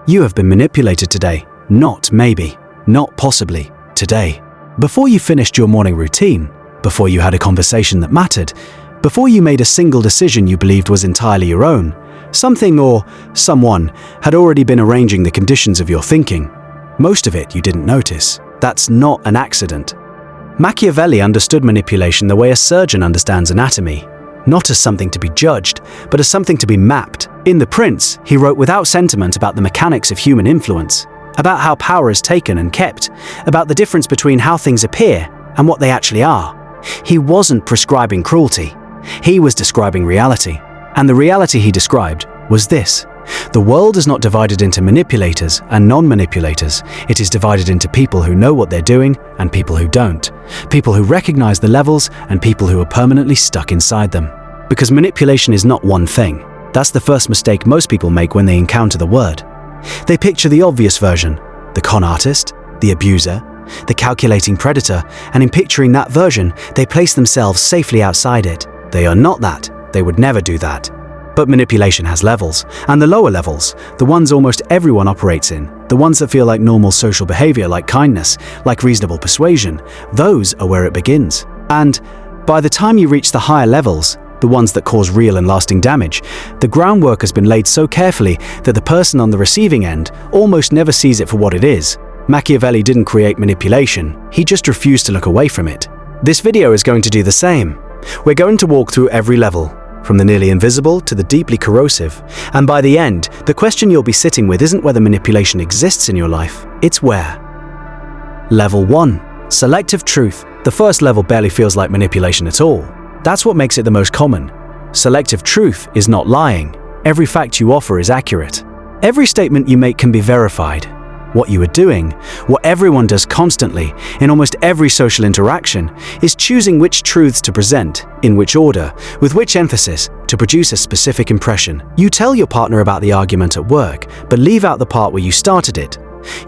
You have been manipulated today. Not maybe, not possibly, today. Before you finished your morning routine, before you had a conversation that mattered, before you made a single decision you believed was entirely your own, something or someone had already been arranging the conditions of your thinking. Most of it you didn't notice. That's not an accident. Machiavelli understood manipulation the way a surgeon understands anatomy, not as something to be judged, but as something to be mapped. In The Prince, he wrote without sentiment about the mechanics of human influence, about how power is taken and kept, about the difference between how things appear and what they actually are. He wasn't prescribing cruelty. He was describing reality. And the reality he described was this. The world is not divided into manipulators and non-manipulators. It is divided into people who know what they're doing and people who don't. People who recognize the levels and people who are permanently stuck inside them. Because manipulation is not one thing. That's the first mistake most people make when they encounter the word. They picture the obvious version, the con artist, the abuser, the calculating predator, and in picturing that version, they place themselves safely outside it. They are not that. They would never do that. But manipulation has levels, and the lower levels, the ones almost everyone operates in, the ones that feel like normal social behavior, like kindness, like reasonable persuasion, those are where it begins. And by the time you reach the higher levels, the ones that cause real and lasting damage, the groundwork has been laid so carefully that the person on the receiving end almost never sees it for what it is. Machiavelli didn't create manipulation, he just refused to look away from it. This video is going to do the same. We're going to walk through every level, from the nearly invisible to the deeply corrosive, and by the end, the question you'll be sitting with isn't whether manipulation exists in your life, it's where. Level 1. Selective truth. The first level barely feels like manipulation at all. That's what makes it the most common. Selective truth is not lying. Every fact you offer is accurate. Every statement you make can be verified. What you are doing, what everyone does constantly, in almost every social interaction, is choosing which truths to present, in which order, with which emphasis, to produce a specific impression. You tell your partner about the argument at work, but leave out the part where you started it.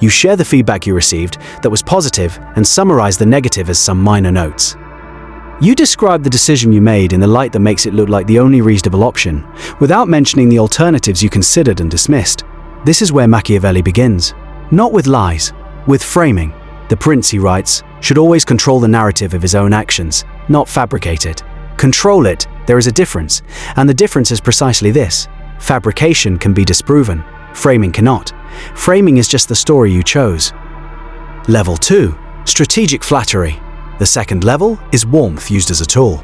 You share the feedback you received that was positive and summarize the negative as some minor notes. You describe the decision you made in the light that makes it look like the only reasonable option, without mentioning the alternatives you considered and dismissed. This is where Machiavelli begins. Not with lies, with framing. The prince, he writes, should always control the narrative of his own actions, not fabricate it. Control it, there is a difference, and the difference is precisely this. Fabrication can be disproven, framing cannot. Framing is just the story you chose. Level 2. Strategic flattery. The second level is warmth used as a tool.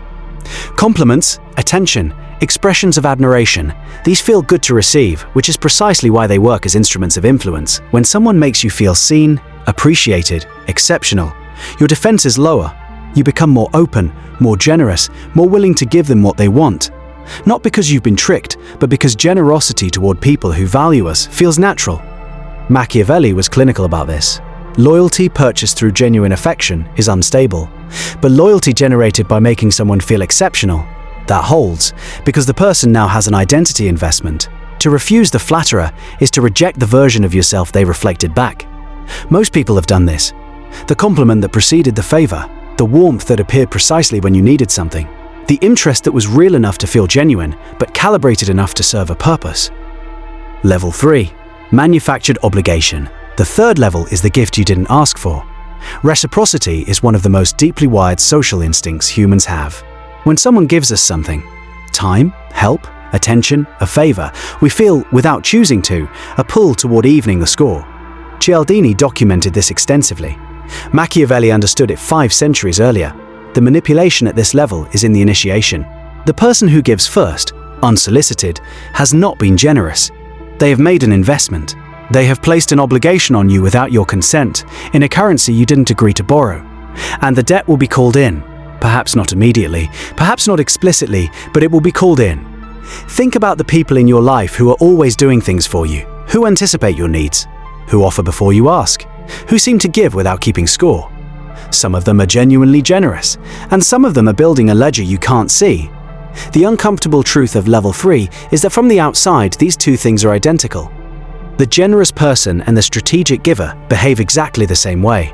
Compliments, attention, expressions of admiration, these feel good to receive, which is precisely why they work as instruments of influence. When someone makes you feel seen, appreciated, exceptional, your defenses lower. You become more open, more generous, more willing to give them what they want. Not because you've been tricked, but because generosity toward people who value us feels natural. Machiavelli was clinical about this. Loyalty purchased through genuine affection is unstable, but loyalty generated by making someone feel exceptional, that holds, because the person now has an identity investment. To refuse the flatterer is to reject the version of yourself they reflected back. Most people have done this. The compliment that preceded the favor, the warmth that appeared precisely when you needed something, the interest that was real enough to feel genuine, but calibrated enough to serve a purpose. Level 3. Manufactured obligation. The third level is the gift you didn't ask for. Reciprocity is one of the most deeply wired social instincts humans have. When someone gives us something, time, help, attention, a favor, we feel, without choosing to, a pull toward evening the score. Cialdini documented this extensively. Machiavelli understood it 5 centuries earlier. The manipulation at this level is in the initiation. The person who gives first, unsolicited, has not been generous. They have made an investment. They have placed an obligation on you without your consent, in a currency you didn't agree to borrow. And the debt will be called in. Perhaps not immediately, perhaps not explicitly, but it will be called in. Think about the people in your life who are always doing things for you, who anticipate your needs, who offer before you ask, who seem to give without keeping score. Some of them are genuinely generous, and some of them are building a ledger you can't see. The uncomfortable truth of level 3 is that from the outside, these two things are identical. The generous person and the strategic giver behave exactly the same way,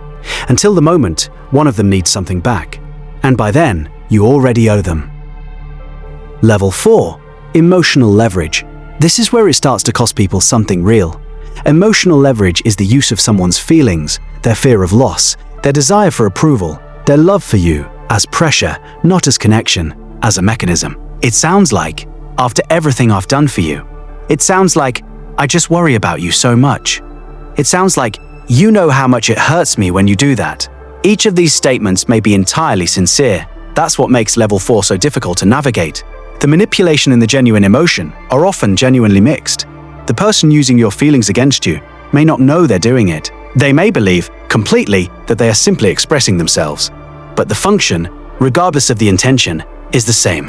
until the moment one of them needs something back. And by then, you already owe them. Level 4. Emotional leverage. This is where it starts to cost people something real. Emotional leverage is the use of someone's feelings, their fear of loss, their desire for approval, their love for you, as pressure, not as connection, as a mechanism. It sounds like, after everything I've done for you. It sounds like, I just worry about you so much. It sounds like, you know how much it hurts me when you do that. Each of these statements may be entirely sincere. That's what makes level 4 so difficult to navigate. The manipulation and the genuine emotion are often genuinely mixed. The person using your feelings against you may not know they're doing it. They may believe, completely, that they are simply expressing themselves. But the function, regardless of the intention, is the same.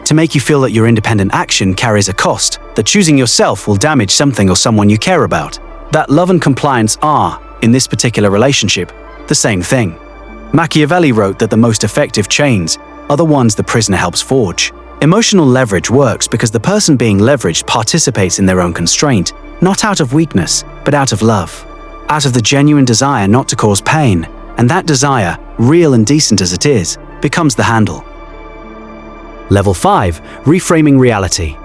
To make you feel that your independent action carries a cost, that choosing yourself will damage something or someone you care about. That love and compliance are, in this particular relationship, the same thing. Machiavelli wrote that the most effective chains are the ones the prisoner helps forge. Emotional leverage works because the person being leveraged participates in their own constraint, not out of weakness, but out of love. Out of the genuine desire not to cause pain, and that desire, real and decent as it is, becomes the handle. Level 5. Reframing reality.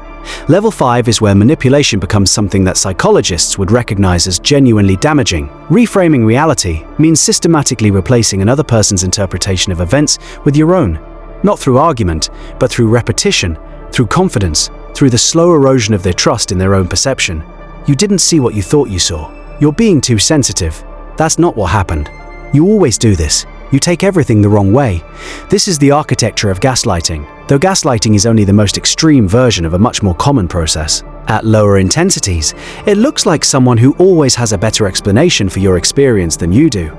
Level 5 is where manipulation becomes something that psychologists would recognize as genuinely damaging. Reframing reality means systematically replacing another person's interpretation of events with your own, not through argument, but through repetition, through confidence, through the slow erosion of their trust in their own perception. You didn't see what you thought you saw. You're being too sensitive. That's not what happened. You always do this. You take everything the wrong way. This is the architecture of gaslighting, though gaslighting is only the most extreme version of a much more common process. At lower intensities, it looks like someone who always has a better explanation for your experience than you do.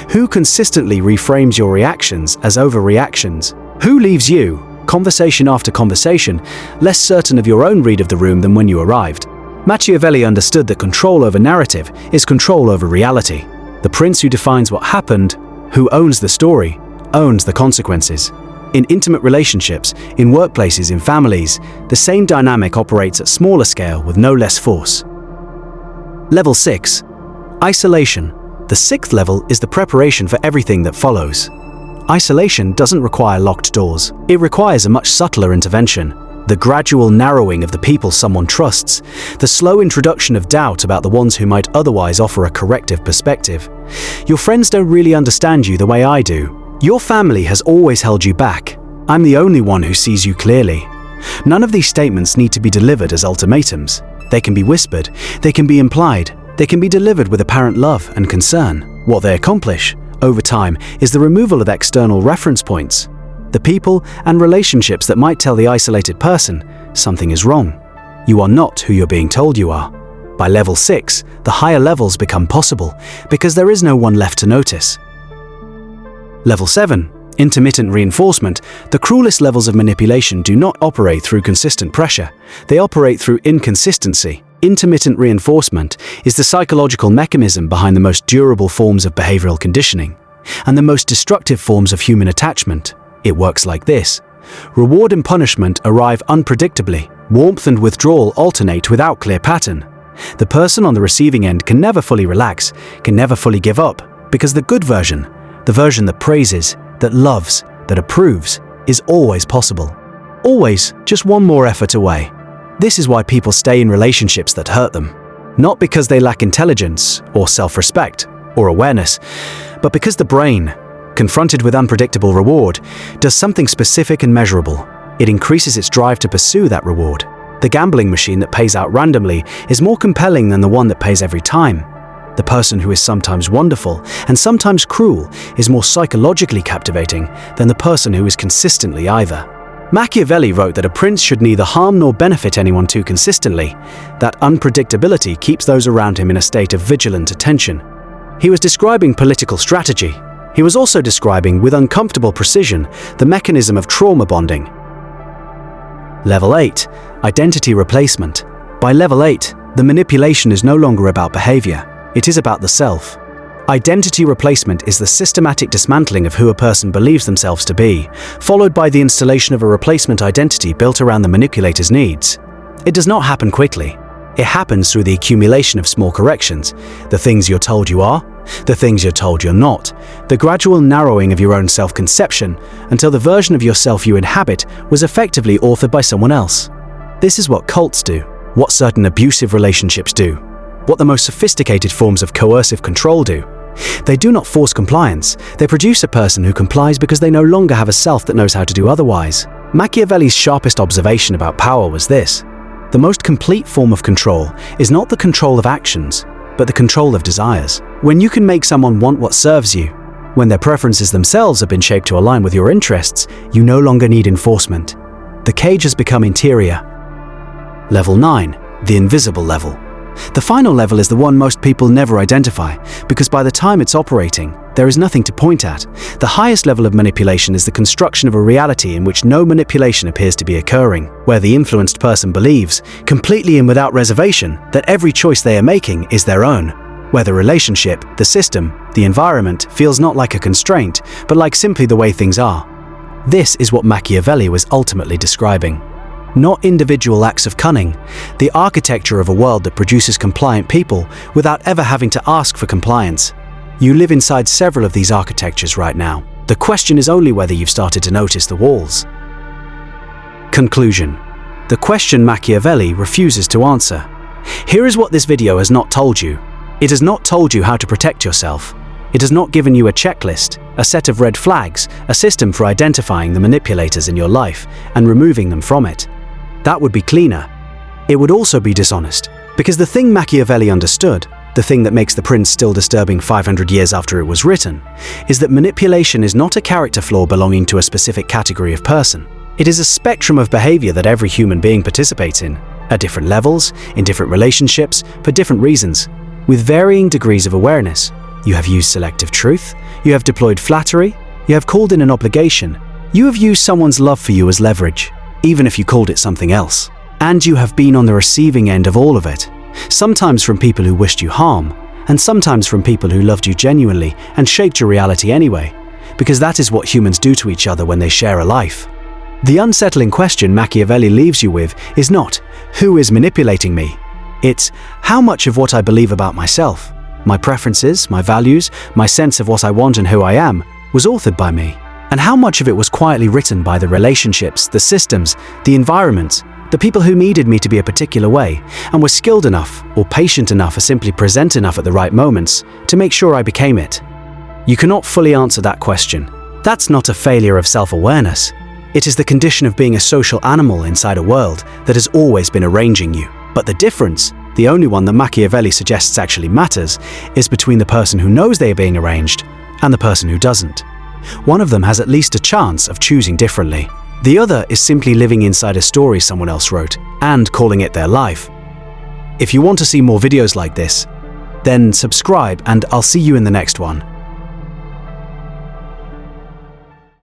Who consistently reframes your reactions as overreactions? Who leaves you, conversation after conversation, less certain of your own read of the room than when you arrived? Machiavelli understood that control over narrative is control over reality. The prince who defines what happened, who owns the story, owns the consequences. In intimate relationships, in workplaces, in families, the same dynamic operates at smaller scale with no less force. Level 6. Isolation. The 6th level is the preparation for everything that follows. Isolation doesn't require locked doors. It requires a much subtler intervention. The gradual narrowing of the people someone trusts, the slow introduction of doubt about the ones who might otherwise offer a corrective perspective. Your friends don't really understand you the way I do. Your family has always held you back. I'm the only one who sees you clearly. None of these statements need to be delivered as ultimatums. They can be whispered, they can be implied, they can be delivered with apparent love and concern. What they accomplish, over time, is the removal of external reference points. The people and relationships that might tell the isolated person something is wrong. You are not who you're being told you are. By level 6, the higher levels become possible because there is no one left to notice. Level 7. Intermittent reinforcement. The cruelest levels of manipulation do not operate through consistent pressure. They operate through inconsistency. Intermittent reinforcement is the psychological mechanism behind the most durable forms of behavioral conditioning and the most destructive forms of human attachment. It works like this. Reward and punishment arrive unpredictably. Warmth and withdrawal alternate without clear pattern. The person on the receiving end can never fully relax, can never fully give up, because the good version, the version that praises, that loves, that approves, is always possible. Always just one more effort away. This is why people stay in relationships that hurt them. Not because they lack intelligence, or self-respect, or awareness, but because the brain, confronted with unpredictable reward, does something specific and measurable. It increases its drive to pursue that reward. The gambling machine that pays out randomly is more compelling than the one that pays every time. The person who is sometimes wonderful and sometimes cruel is more psychologically captivating than the person who is consistently either. Machiavelli wrote that a prince should neither harm nor benefit anyone too consistently. That unpredictability keeps those around him in a state of vigilant attention. He was describing political strategy. He was also describing, with uncomfortable precision, the mechanism of trauma bonding. Level 8. Identity replacement. By level 8, the manipulation is no longer about behavior. It is about the self. Identity replacement is the systematic dismantling of who a person believes themselves to be, followed by the installation of a replacement identity built around the manipulator's needs. It does not happen quickly. It happens through the accumulation of small corrections, the things you're told you are, the things you're told you're not, the gradual narrowing of your own self-conception until the version of yourself you inhabit was effectively authored by someone else. This is what cults do, what certain abusive relationships do. what the most sophisticated forms of coercive control do. They do not force compliance, they produce a person who complies because they no longer have a self that knows how to do otherwise. Machiavelli's sharpest observation about power was this: the most complete form of control is not the control of actions, but the control of desires. When you can make someone want what serves you, when their preferences themselves have been shaped to align with your interests, you no longer need enforcement. The cage has become interior. Level 9, the invisible level. The final level is the one most people never identify, because by the time it's operating, there is nothing to point at. The highest level of manipulation is the construction of a reality in which no manipulation appears to be occurring, where the influenced person believes, completely and without reservation, that every choice they are making is their own, where the relationship, the system, the environment feels not like a constraint, but like simply the way things are. This is what Machiavelli was ultimately describing. Not individual acts of cunning, the architecture of a world that produces compliant people without ever having to ask for compliance. You live inside several of these architectures right now. The question is only whether you've started to notice the walls. Conclusion. The question Machiavelli refuses to answer. Here is what this video has not told you. It has not told you how to protect yourself. It has not given you a checklist, a set of red flags, a system for identifying the manipulators in your life and removing them from it. That would be cleaner. It would also be dishonest, because the thing Machiavelli understood, the thing that makes The Prince still disturbing 500 years after it was written, is that manipulation is not a character flaw belonging to a specific category of person. It is a spectrum of behavior that every human being participates in, at different levels, in different relationships, for different reasons, with varying degrees of awareness. You have used selective truth, you have deployed flattery, you have called in an obligation, you have used someone's love for you as leverage, even if you called it something else. And you have been on the receiving end of all of it, sometimes from people who wished you harm, and sometimes from people who loved you genuinely and shaped your reality anyway, because that is what humans do to each other when they share a life. The unsettling question Machiavelli leaves you with is not, who is manipulating me? It's, how much of what I believe about myself, my preferences, my values, my sense of what I want and who I am, was authored by me? And how much of it was quietly written by the relationships, the systems, the environment, the people who needed me to be a particular way, and were skilled enough, or patient enough, or simply present enough at the right moments, to make sure I became it? You cannot fully answer that question. That's not a failure of self-awareness. It is the condition of being a social animal inside a world that has always been arranging you. But the difference, the only one that Machiavelli suggests actually matters, is between the person who knows they are being arranged and the person who doesn't. One of them has at least a chance of choosing differently. The other is simply living inside a story someone else wrote and calling it their life. If you want to see more videos like this, then subscribe and I'll see you in the next one.